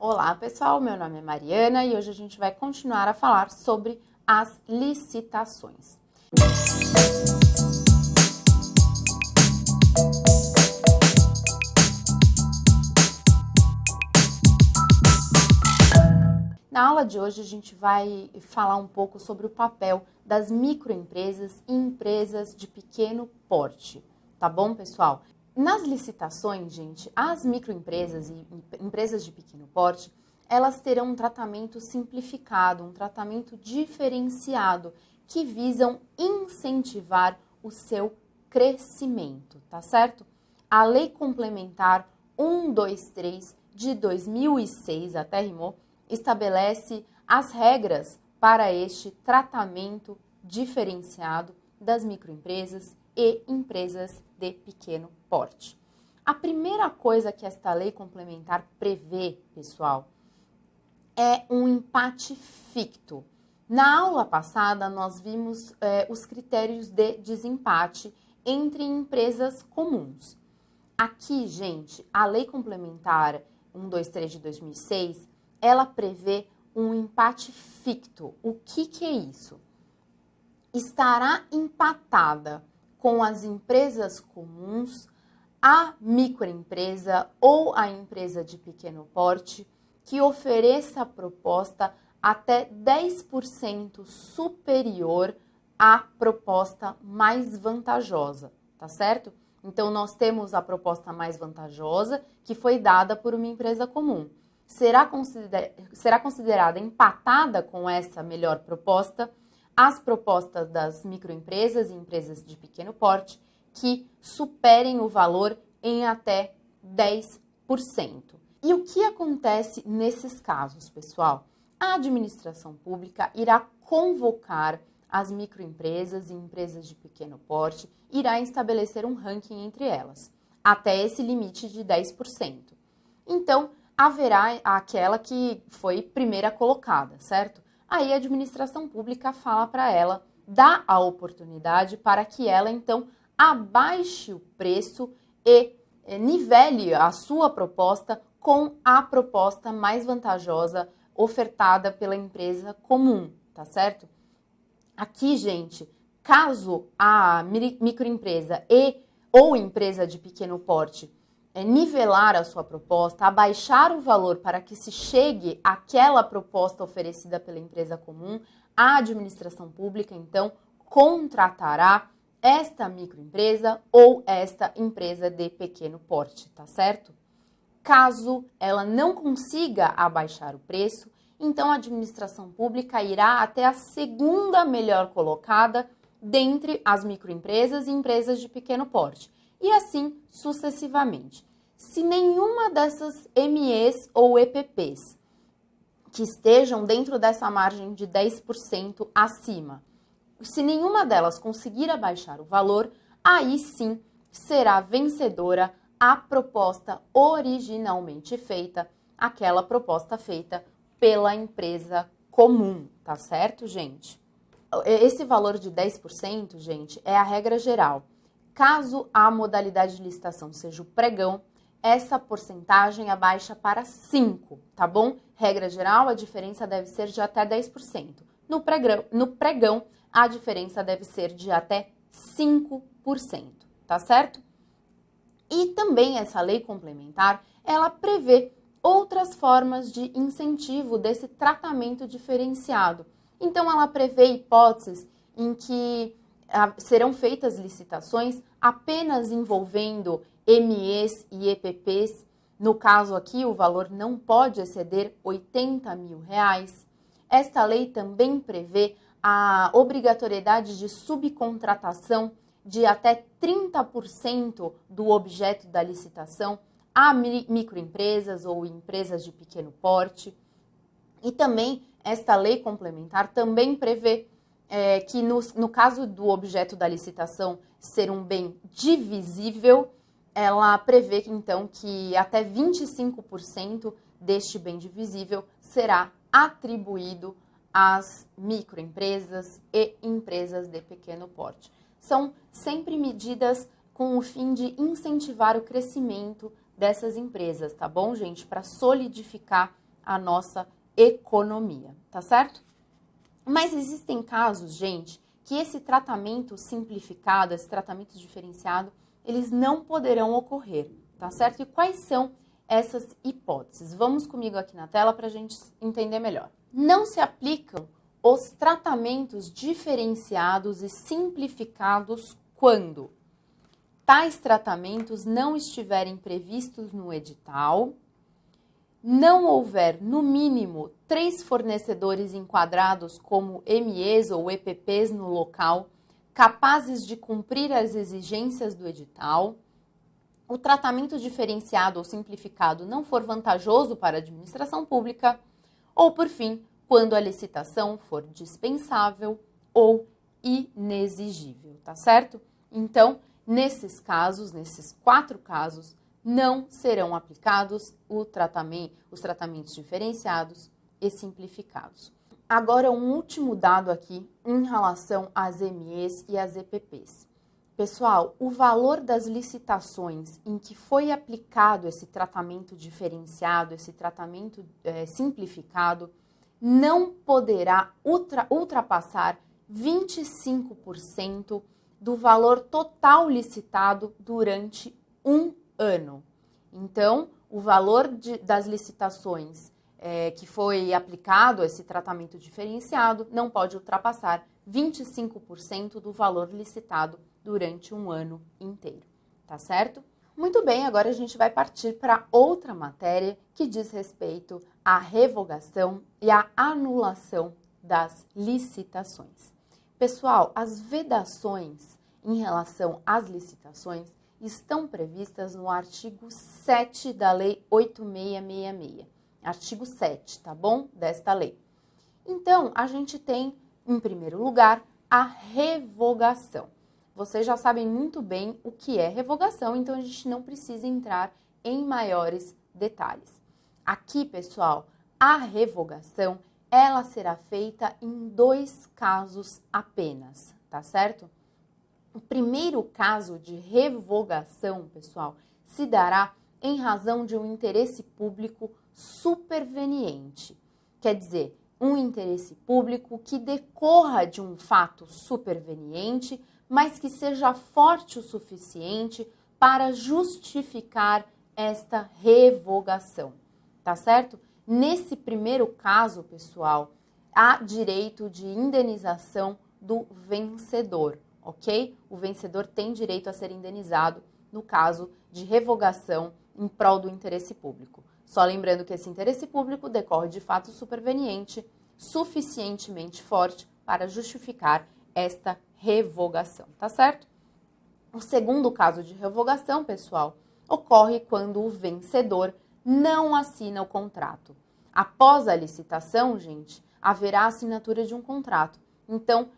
Olá pessoal, meu nome é Mariana e hoje a gente vai continuar a falar sobre as licitações. Na aula de hoje a gente vai falar um pouco sobre o papel das microempresas e empresas de pequeno porte, tá bom, pessoal? Nas licitações, gente, as microempresas e empresas de pequeno porte, elas terão um tratamento simplificado, um tratamento diferenciado, que visam incentivar o seu crescimento, tá certo? A Lei Complementar 123 de 2006, até rimou, estabelece as regras para este tratamento diferenciado das microempresas e empresas de pequeno porte. A primeira coisa que esta lei complementar prevê, pessoal, é um empate ficto. Na aula passada, nós vimos os critérios de desempate entre empresas comuns. Aqui, gente, a lei complementar 123 de 2006, ela prevê um empate ficto. O que é isso? Estará empatada com as empresas comuns, a microempresa ou a empresa de pequeno porte que ofereça a proposta até 10% superior à proposta mais vantajosa, tá certo? Então, nós temos a proposta mais vantajosa que foi dada por uma empresa comum. Será considerada empatada com essa melhor proposta as propostas das microempresas e empresas de pequeno porte que superem o valor em até 10%. E o que acontece nesses casos, pessoal? A administração pública irá convocar as microempresas e empresas de pequeno porte, irá estabelecer um ranking entre elas, até esse limite de 10%. Então, haverá aquela que foi primeira colocada, certo? Aí a administração pública fala para ela, dá a oportunidade para que ela, então, abaixe o preço e nivele a sua proposta com a proposta mais vantajosa ofertada pela empresa comum, tá certo? Aqui, gente, caso a microempresa ou empresa de pequeno porte nivelar a sua proposta, abaixar o valor para que se chegue àquela proposta oferecida pela empresa comum, a administração pública, então, contratará esta microempresa ou esta empresa de pequeno porte, tá certo? Caso ela não consiga abaixar o preço, então a administração pública irá até a segunda melhor colocada dentre as microempresas e empresas de pequeno porte. E assim sucessivamente. Se nenhuma dessas MEs ou EPPs que estejam dentro dessa margem de 10% acima, se nenhuma delas conseguir abaixar o valor, aí sim será vencedora a proposta originalmente feita, aquela proposta feita pela empresa comum, tá certo, gente? Esse valor de 10%, gente, é a regra geral. Caso a modalidade de licitação seja o pregão, essa porcentagem abaixa para 5%, tá bom? Regra geral, a diferença deve ser de até 10%. No pregão, a diferença deve ser de até 5%, tá certo? E também essa lei complementar, ela prevê outras formas de incentivo desse tratamento diferenciado. Então, ela prevê hipóteses em que serão feitas licitações apenas envolvendo MEs e EPPs. No caso aqui, o valor não pode exceder R$80 mil. Esta lei também prevê a obrigatoriedade de subcontratação de até 30% do objeto da licitação a microempresas ou empresas de pequeno porte. E também esta lei complementar também prevê que no caso do objeto da licitação ser um bem divisível, ela prevê que, então, que até 25% deste bem divisível será atribuído às microempresas e empresas de pequeno porte. São sempre medidas com o fim de incentivar o crescimento dessas empresas, tá bom, gente? Para solidificar a nossa economia, tá certo? Mas existem casos, gente, que esse tratamento simplificado, esse tratamento diferenciado, eles não poderão ocorrer, tá certo? E quais são essas hipóteses? Vamos comigo aqui na tela para a gente entender melhor. Não se aplicam os tratamentos diferenciados e simplificados quando tais tratamentos não estiverem previstos no edital, não houver, no mínimo, 3 fornecedores enquadrados como MEs ou EPPs no local, capazes de cumprir as exigências do edital, o tratamento diferenciado ou simplificado não for vantajoso para a administração pública, ou, por fim, quando a licitação for dispensável ou inexigível, tá certo? Então, nesses casos, nesses 4 casos, não serão aplicados os tratamentos diferenciados e simplificados. Agora, um último dado aqui em relação às MEs e às EPPs. Pessoal, o valor das licitações em que foi aplicado esse tratamento diferenciado, esse tratamento simplificado, não poderá ultrapassar 25% do valor total licitado durante um ano. Então, o valor das licitações que foi aplicado esse tratamento diferenciado não pode ultrapassar 25% do valor licitado durante um ano inteiro, tá certo? Muito bem, agora a gente vai partir para outra matéria que diz respeito à revogação e à anulação das licitações. Pessoal, as vedações em relação às licitações estão previstas no artigo 7 da Lei 8666. Artigo 7, tá bom? Desta lei. Então, a gente tem, em primeiro lugar, a revogação. Vocês já sabem muito bem o que é revogação, então a gente não precisa entrar em maiores detalhes. Aqui, pessoal, a revogação, ela será feita em 2 casos apenas, tá certo? O primeiro caso de revogação, pessoal, se dará em razão de um interesse público superveniente. Quer dizer, um interesse público que decorra de um fato superveniente, mas que seja forte o suficiente para justificar esta revogação, tá certo? Nesse primeiro caso, pessoal, há direito de indenização do vencedor, ok? O vencedor tem direito a ser indenizado no caso de revogação em prol do interesse público. Só lembrando que esse interesse público decorre de fato superveniente, suficientemente forte para justificar esta revogação, tá certo? O segundo caso de revogação, pessoal, ocorre quando o vencedor não assina o contrato. Após a licitação, gente, haverá assinatura de um contrato. Então,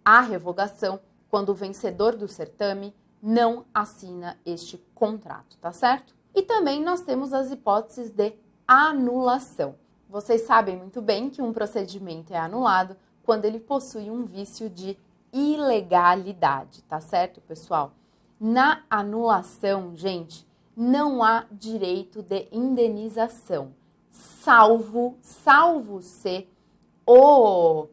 há revogação quando o vencedor do certame não assina este contrato, tá certo? E também nós temos as hipóteses de anulação. Vocês sabem muito bem que um procedimento é anulado quando ele possui um vício de ilegalidade, tá certo, pessoal? Na anulação, gente, não há direito de indenização, salvo se o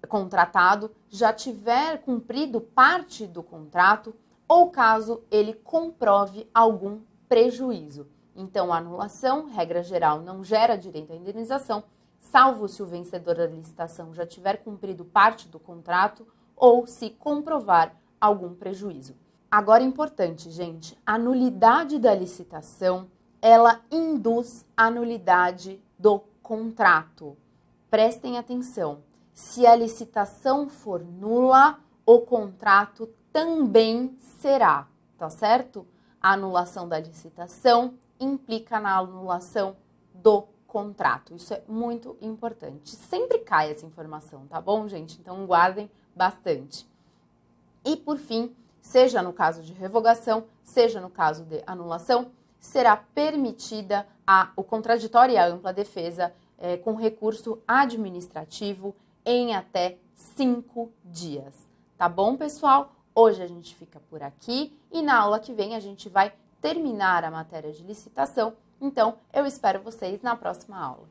contratado já tiver cumprido parte do contrato ou caso ele comprove algum prejuízo. Então, a anulação, regra geral, não gera direito à indenização, salvo se o vencedor da licitação já tiver cumprido parte do contrato ou se comprovar algum prejuízo. Agora, importante, gente, a nulidade da licitação, ela induz a nulidade do contrato. Prestem atenção, se a licitação for nula, o contrato também será, tá certo? A anulação da licitação implica na anulação do contrato. Isso é muito importante. Sempre cai essa informação, tá bom, gente? Então, guardem bastante. E, por fim, seja no caso de revogação, seja no caso de anulação, será permitida o contraditório e a ampla defesa com recurso administrativo em até 5 dias. Tá bom, pessoal? Hoje a gente fica por aqui e na aula que vem a gente vai terminar a matéria de licitação. Então, eu espero vocês na próxima aula.